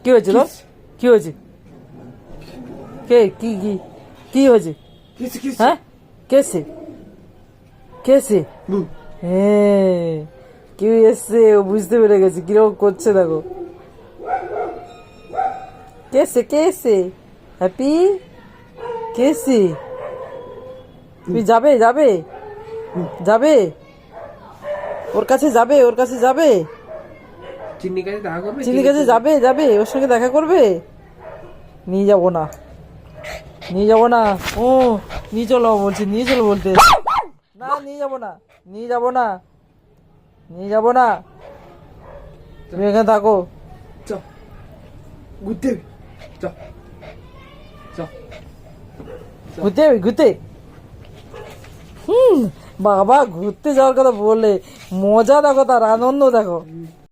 কি হয়েছে তোর? কি হয়েছে? কে কি কি কি হয়েছে? হ্যাঁ কেসে কেসে হ্যাঁ কেউ এসছে, ও বুঝতে পেরে গেছে কিরকম করছে দেখো। কেসে কেসে হ্যাপি কেসে তুমি যাবে যাবে যাবে ওর কাছে যাবে, ওর কাছে যাবে, চিন্নির কাছে দেখা করবে, চিনির কাছে যাবে যাবে ওর সঙ্গে দেখা করবে। নিয়ে যাবো না, নিয়ে যাবো না। ও নিয়ে চলো বলছি, নিয়ে চলো বলতে না, নিয়ে যাবো না, নিয়ে যাবো না, নিয়ে যাবো না, তুমি এখানে থাকো। চ ঘুরতে চ চ ঘুরতে যাবি ঘুরতে? বাবা ঘুরতে যাওয়ার কথা বললে মজা দেখো, তার আনন্দ দেখো।